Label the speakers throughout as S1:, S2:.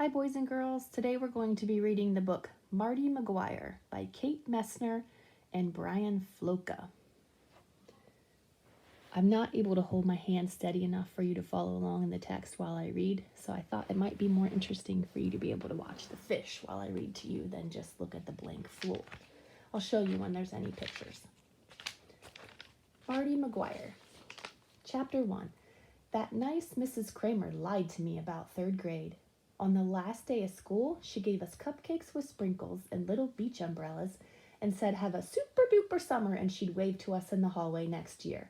S1: Hi, boys and girls. Today we're going to be reading the book Marty McGuire by Kate Messner and Brian Floca. I'm not able to hold my hand steady enough for you to follow along in the text while I read, so I thought it might be more interesting for you to be able to watch the fish while I read to you than just look at the blank floor. I'll show you when there's any pictures. Marty McGuire. Chapter 1. That nice Mrs. Kramer lied to me about third grade. On the last day of school, she gave us cupcakes with sprinkles and little beach umbrellas and said have a super duper summer, and she'd wave to us in the hallway next year.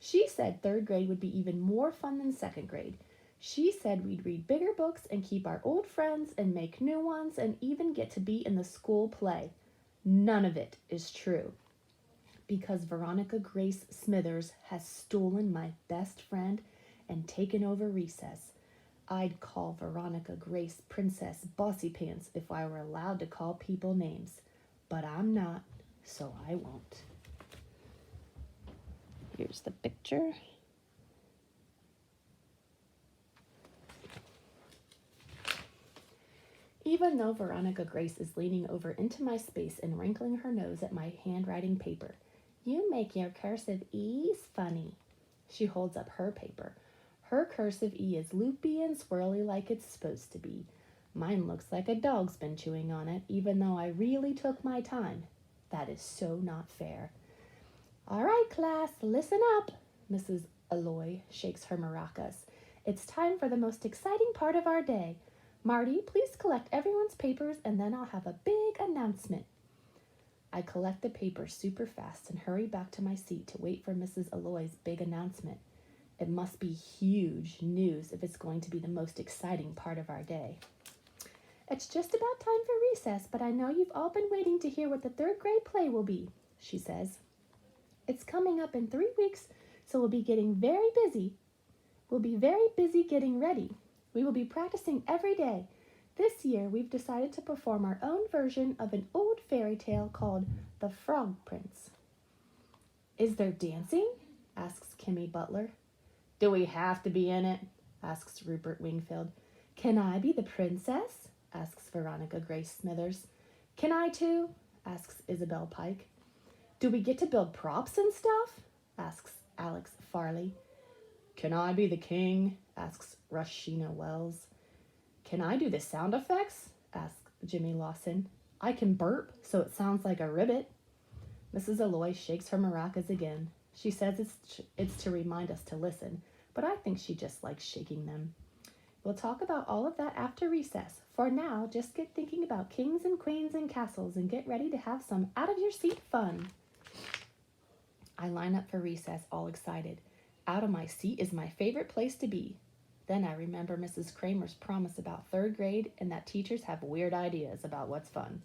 S1: She said third grade would be even more fun than second grade. She said we'd read bigger books and keep our old friends and make new ones and even get to be in the school play. None of it is true. Because Veronica Grace Smithers has stolen my best friend and taken over recess. I'd call Veronica Grace Princess Bossy Pants if I were allowed to call people names. But I'm not, so I won't. Here's the picture. Even though Veronica Grace is leaning over into my space and wrinkling her nose at my handwriting paper, you make your cursive E's funny. She holds up her paper. Her cursive E is loopy and swirly like it's supposed to be. Mine looks like a dog's been chewing on it, even though I really took my time. That is so not fair. All right, class, listen up. Mrs. Alloy shakes her maracas. It's time for the most exciting part of our day. Marty, please collect everyone's papers, and then I'll have a big announcement. I collect the papers super fast and hurry back to my seat to wait for Mrs. Alloy's big announcement. It must be huge news if it's going to be the most exciting part of our day. It's just about time for recess, but I know you've all been waiting to hear what the third grade play will be, she says. It's coming up in 3 weeks, so we'll be getting very busy. We'll be very busy getting ready. We will be practicing every day. This year, we've decided to perform our own version of an old fairy tale called The Frog Prince. Is there dancing? Asks Kimmy Butler. Do we have to be in it? Asks Rupert Wingfield. Can I be the princess? Asks Veronica Grace Smithers. Can I too? Asks Isabel Pike. Do we get to build props and stuff? Asks Alex Farley. Can I be the king? Asks Rashina Wells. Can I do the sound effects? Asks Jimmy Lawson. I can burp so it sounds like a ribbit. Mrs. Alloy shakes her maracas again. She says it's to remind us to listen, but I think she just likes shaking them. We'll talk about all of that after recess. For now, just get thinking about kings and queens and castles and get ready to have some out-of-your-seat fun. I line up for recess all excited. Out of my seat is my favorite place to be. Then I remember Mrs. Kramer's promise about third grade and that teachers have weird ideas about what's fun.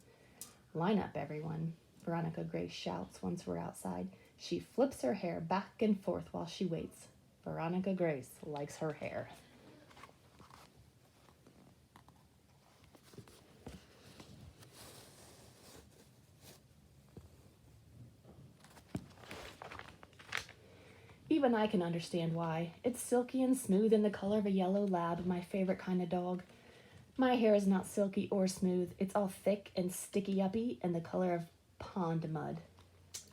S1: Line up, everyone, Veronica Grace shouts once we're outside. She flips her hair back and forth while she waits. Veronica Grace likes her hair. Even I can understand why. It's silky and smooth and the color of a yellow lab, my favorite kind of dog. My hair is not silky or smooth. It's all thick and sticky-uppy and the color of pond mud.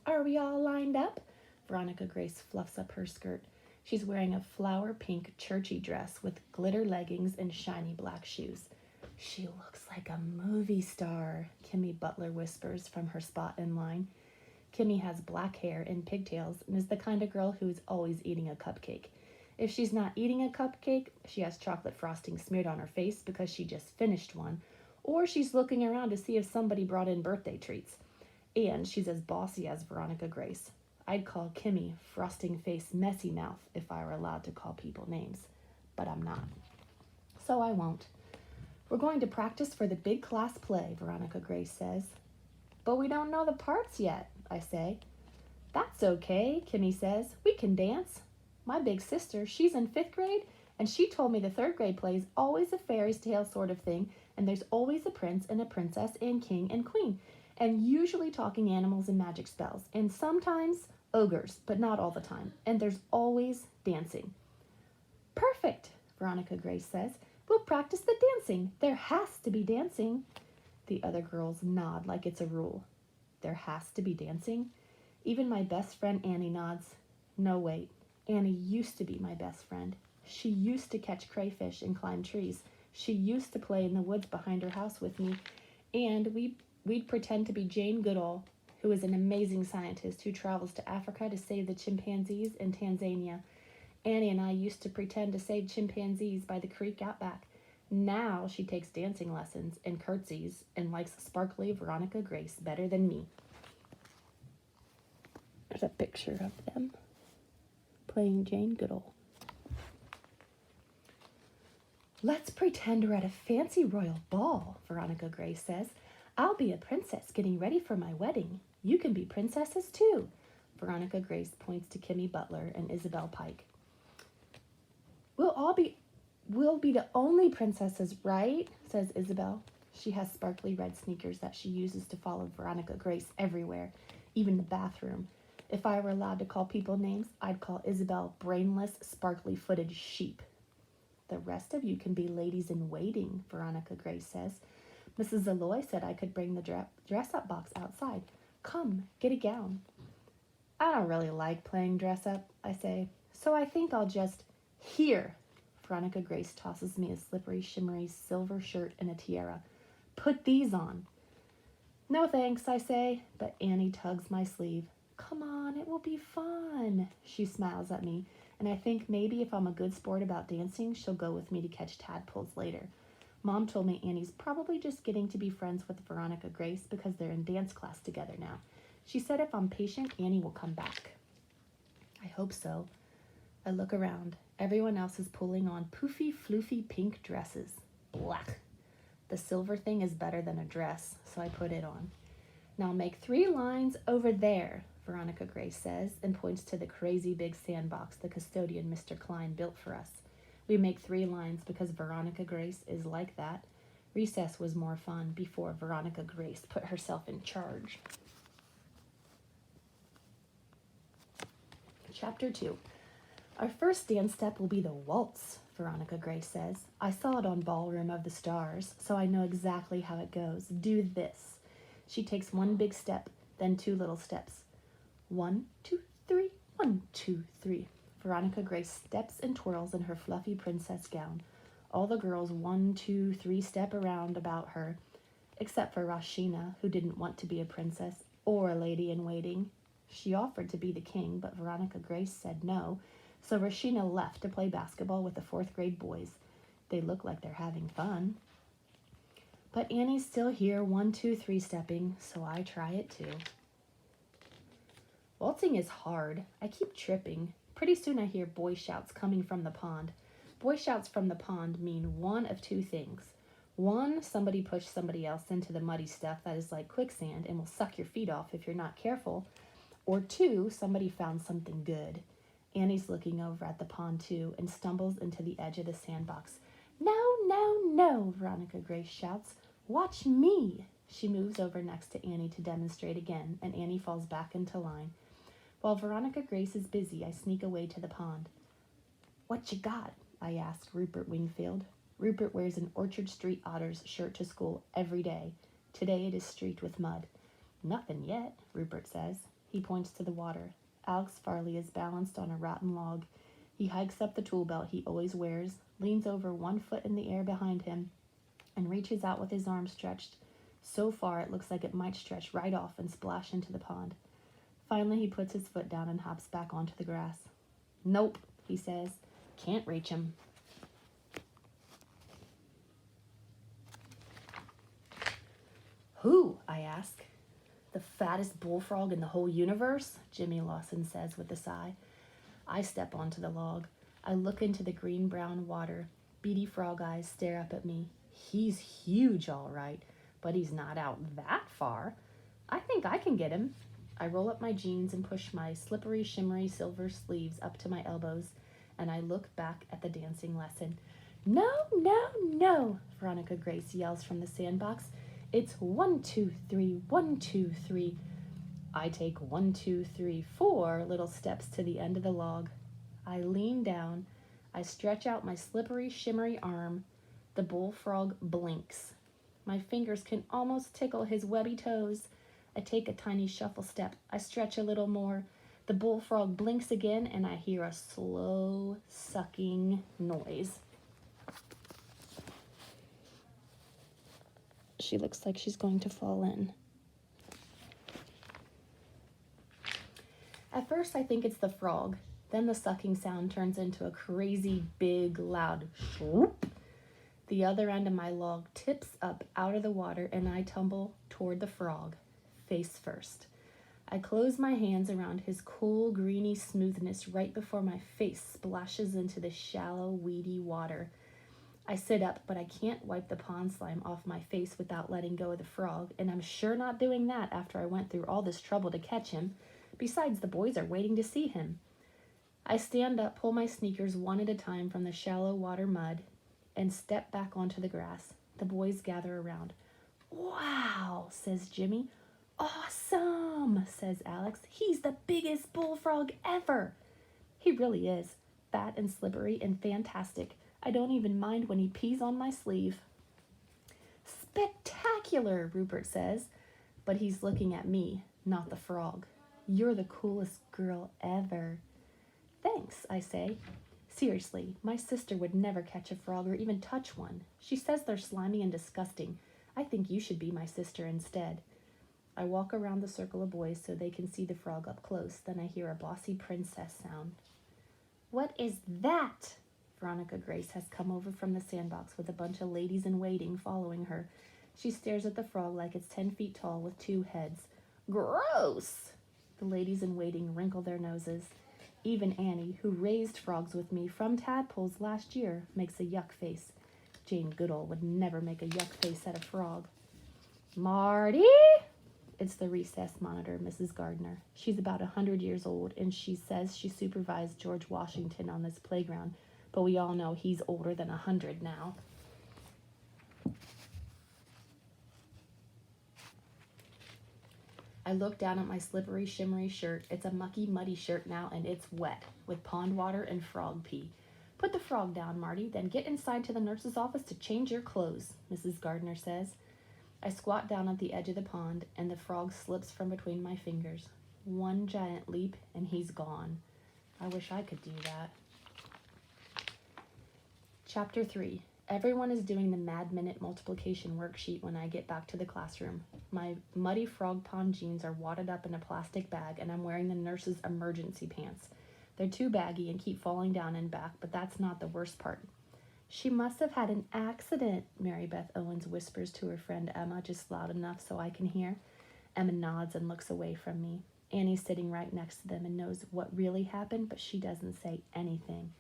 S1: Are we all lined up? Veronica Grace fluffs up her skirt. She's wearing a flower pink churchy dress with glitter leggings and shiny black shoes. She looks like a movie star, Kimmy Butler whispers from her spot in line. Kimmy has black hair and pigtails and is the kind of girl who is always eating a cupcake. If she's not eating a cupcake, she has chocolate frosting smeared on her face because she just finished one, or she's looking around to see if somebody brought in birthday treats. And she's as bossy as Veronica Grace. I'd call Kimmy frosting face messy mouth if I were allowed to call people names, but I'm not. So I won't. We're going to practice for the big class play, Veronica Grace says. But we don't know the parts yet, I say. That's okay, Kimmy says. We can dance. My big sister, she's in 5th grade, and she told me the third grade play is always a fairy tale sort of thing, and there's always a prince and a princess and king and queen, and usually talking animals and magic spells, and sometimes ogres, but not all the time, and there's always dancing. Perfect, Veronica Grace says. We'll practice the dancing. There has to be dancing. The other girls nod like it's a rule. There has to be dancing? Even my best friend Annie nods. No, wait. Annie used to be my best friend. She used to catch crayfish and climb trees. She used to play in the woods behind her house with me. And we'd pretend to be Jane Goodall, who is an amazing scientist who travels to Africa to save the chimpanzees in Tanzania. Annie and I used to pretend to save chimpanzees by the creek out back. Now she takes dancing lessons and curtsies and likes sparkly Veronica Grace better than me. There's a picture of them playing Jane Goodall. Let's pretend we're at a fancy royal ball, Veronica Grace says. I'll be a princess getting ready for my wedding. You can be princesses too. Veronica Grace points to Kimmy Butler and Isabel Pike. We'll be the only princesses, right? Says Isabel. She has sparkly red sneakers that she uses to follow Veronica Grace everywhere, even the bathroom. If I were allowed to call people names, I'd call Isabel brainless, sparkly-footed sheep. The rest of you can be ladies in waiting, Veronica Grace says. Mrs. Alloy said I could bring the dress-up box outside. Come, get a gown. I don't really like playing dress-up, I say, so I think I'll just... Here! Veronica Grace tosses me a slippery, shimmery silver shirt and a tiara. Put these on. No thanks, I say, but Annie tugs my sleeve. Come on, it will be fun. She smiles at me, and I think maybe if I'm a good sport about dancing, she'll go with me to catch tadpoles later. Mom told me Annie's probably just getting to be friends with Veronica Grace because they're in dance class together now. She said if I'm patient, Annie will come back. I hope so. I look around. Everyone else is pulling on poofy, floofy pink dresses. Black. The silver thing is better than a dress, so I put it on. Now make 3 lines over there, Veronica Grace says, and points to the crazy big sandbox the custodian, Mr. Klein, built for us. We make 3 lines because Veronica Grace is like that. Recess was more fun before Veronica Grace put herself in charge. Chapter 2. Our first dance step will be the waltz, Veronica Grace says. I saw it on Ballroom of the Stars, so I know exactly how it goes. Do this. She takes 1 big step, then 2 little steps. 1, 2, 3, 1, 2, 3. Veronica Grace steps and twirls in her fluffy princess gown. All the girls 1, 2, 3 step around about her, except for Rashina, who didn't want to be a princess or a lady-in-waiting. She offered to be the king, but Veronica Grace said no, so Rashina left to play basketball with the 4th grade boys. They look like they're having fun. But Annie's still here 1, 2, 3 stepping, so I try it too. Waltzing is hard. I keep tripping. Pretty soon I hear boy shouts coming from the pond. Boy shouts from the pond mean one of 2 things. 1, somebody pushed somebody else into the muddy stuff that is like quicksand and will suck your feet off if you're not careful. Or 2, somebody found something good. Annie's looking over at the pond too and stumbles into the edge of the sandbox. No, no, no, Veronica Grace shouts. Watch me. She moves over next to Annie to demonstrate again, and Annie falls back into line. While Veronica Grace is busy, I sneak away to the pond. What you got? I ask Rupert Wingfield. Rupert wears an Orchard Street Otters shirt to school every day. Today it is streaked with mud. Nothing yet, Rupert says. He points to the water. Alex Farley is balanced on a rotten log. He hikes up the tool belt he always wears, leans over 1 foot in the air behind him, and reaches out with his arms stretched. So far it looks like it might stretch right off and splash into the pond. Finally he puts his foot down and hops back onto the grass. Nope, he says. Can't reach him. Who? I ask. The fattest bullfrog in the whole universe, Jimmy Lawson says with a sigh. I step onto the log. I look into the green-brown water. Beady frog eyes stare up at me. He's huge, all right, but he's not out that far. I think I can get him. I roll up my jeans and push my slippery, shimmery silver sleeves up to my elbows, and I look back at the dancing lesson. No, no, no, Veronica Grace yells from the sandbox. It's 1, 2, 3, 1, 2, 3. I take 1, 2, 3, 4 little steps to the end of the log. I lean down. I stretch out my slippery, shimmery arm. The bullfrog blinks. My fingers can almost tickle his webby toes. I take a tiny shuffle step. I stretch a little more. The bullfrog blinks again, and I hear a slow sucking noise. She looks like she's going to fall in. At first, I think it's the frog. Then the sucking sound turns into a crazy, big, loud swoop. The other end of my log tips up out of the water, and I tumble toward the frog, face first. I close my hands around his cool, greeny smoothness right before my face splashes into the shallow, weedy water. I sit up, but I can't wipe the pond slime off my face without letting go of the frog, and I'm sure not doing that after I went through all this trouble to catch him. Besides, the boys are waiting to see him. I stand up, pull my sneakers one at a time from the shallow water mud, and step back onto the grass. The boys gather around. "Wow," says Jimmy. "Awesome," says Alex. "He's the biggest bullfrog ever." He really is, fat and slippery and fantastic. I don't even mind when he pees on my sleeve. "Spectacular," Rupert says, but he's looking at me, not the frog. "You're the coolest girl ever." "Thanks," I say. Seriously, my sister would never catch a frog or even touch one. She says they're slimy and disgusting. I think you should be my sister instead. I walk around the circle of boys so they can see the frog up close. Then I hear a bossy princess sound. "What is that?" Veronica Grace has come over from the sandbox with a bunch of ladies in waiting following her. She stares at the frog like it's 10 feet tall with 2 heads. "Gross!" The ladies in waiting wrinkle their noses. Even Annie, who raised frogs with me from tadpoles last year, makes a yuck face. Jane Goodall would never make a yuck face at a frog. "Marty!" It's the recess monitor, Mrs. Gardner. She's about 100 years old, and she says she supervised George Washington on this playground, but we all know he's older than 100 now. I look down at my slippery, shimmery shirt. It's a mucky, muddy shirt now, and it's wet with pond water and frog pee. "Put the frog down, Marty, then get inside to the nurse's office to change your clothes," Mrs. Gardner says. I squat down at the edge of the pond, and the frog slips from between my fingers. One giant leap, and he's gone. I wish I could do that. Chapter 3. Everyone is doing the Mad Minute multiplication worksheet when I get back to the classroom. My muddy frog pond jeans are wadded up in a plastic bag, and I'm wearing the nurse's emergency pants. They're too baggy and keep falling down and back, but that's not the worst part. "She must have had an accident," Mary Beth Owens whispers to her friend Emma, just loud enough so I can hear. Emma nods and looks away from me. Annie's sitting right next to them and knows what really happened, but she doesn't say anything.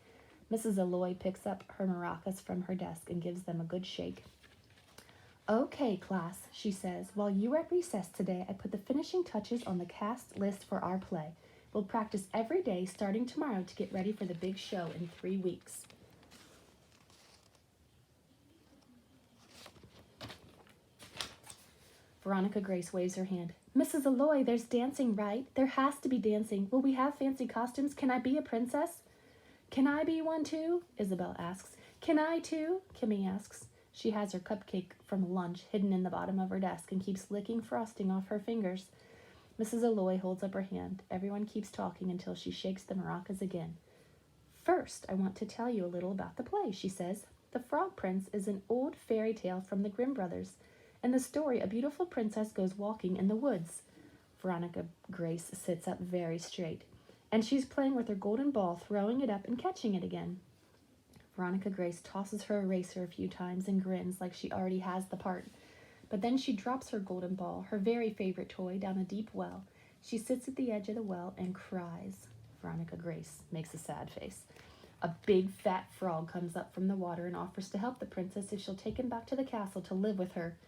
S1: Mrs. Alloy picks up her maracas from her desk and gives them a good shake. "Okay, class," she says. "While you were at recess today, I put the finishing touches on the cast list for our play. We'll practice every day starting tomorrow to get ready for the big show in 3 weeks. Veronica Grace waves her hand. "Mrs. Alloy, there's dancing, right? There has to be dancing. Will we have fancy costumes? Can I be a princess?" "Can I be one too?" Isabel asks. "Can I too?" Kimmy asks. She has her cupcake from lunch hidden in the bottom of her desk and keeps licking frosting off her fingers. Mrs. Alloy holds up her hand. Everyone keeps talking until she shakes the maracas again. "First, I want to tell you a little about the play," she says. "The Frog Prince is an old fairy tale from the Grimm brothers. In the story, a beautiful princess goes walking in the woods." Veronica Grace sits up very straight. "And she's playing with her golden ball, throwing it up and catching it again." Veronica Grace tosses her eraser a few times and grins like she already has the part. But then she drops her golden ball, her very favorite toy, down a deep well. She sits at the edge of the well and cries. Veronica Grace makes a sad face. A big fat frog comes up from the water and offers to help the princess if she'll take him back to the castle to live with her.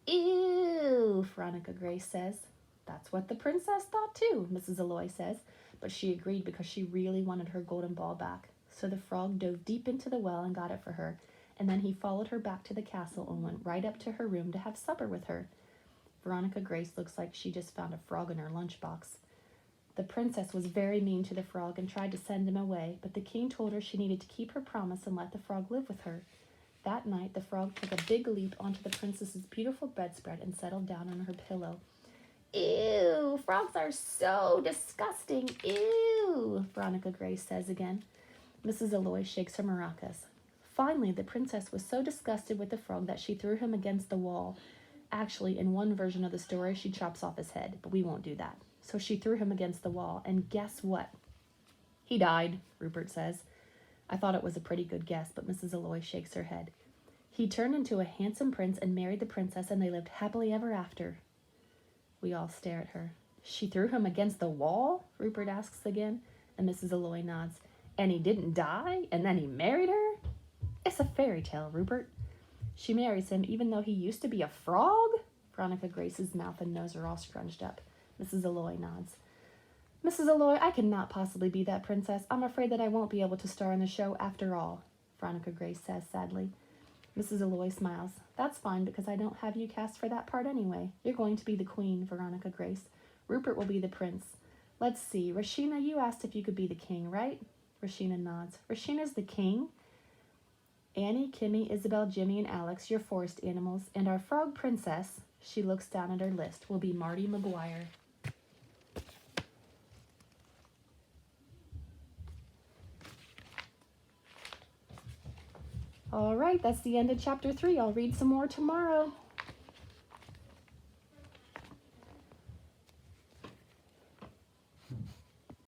S1: "Ew," Veronica Grace says. "That's what the princess thought too," Mrs. Alloy says, but she agreed because she really wanted her golden ball back. So the frog dove deep into the well and got it for her, and then he followed her back to the castle and went right up to her room to have supper with her. Veronica Grace looks like she just found a frog in her lunchbox. The princess was very mean to the frog and tried to send him away, but the king told her she needed to keep her promise and let the frog live with her. That night, the frog took a big leap onto the princess's beautiful bedspread and settled down on her pillow. Ew, frogs are so disgusting. Ew, Veronica Grace says again. Mrs. Alloy shakes her maracas. Finally, the princess was so disgusted with the frog that she threw him against the wall. Actually, in one version of the story, she chops off his head, but we won't do that. So she threw him against the wall, and guess what? He died, Rupert says. I thought it was a pretty good guess, but Mrs. Alloy shakes her head. He turned into a handsome prince and married the princess, and they lived happily ever after. We all stare at her. She threw him against the wall? Rupert asks again, and Mrs. Alloy nods. And he didn't die? And then he married her? It's a fairy tale, Rupert. She marries him even though he used to be a frog? Veronica Grace's mouth and nose are all scrunched up. Mrs. Alloy nods. Mrs. Alloy, I cannot possibly be that princess. I'm afraid that I won't be able to star in the show after all, Veronica Grace says sadly. Mrs. Alloy smiles. That's fine because I don't have you cast for that part anyway. You're going to be the queen, Veronica Grace. Rupert will be the prince. Let's see. Rashina, you asked if you could be the king, right? Rashina nods. Rashina's the king? Annie, Kimmy, Isabel, Jimmy, and Alex, your forest animals, and our frog princess, she looks down at her list, will be Marty McGuire. All right, that's the end of chapter 3. I'll read some more tomorrow.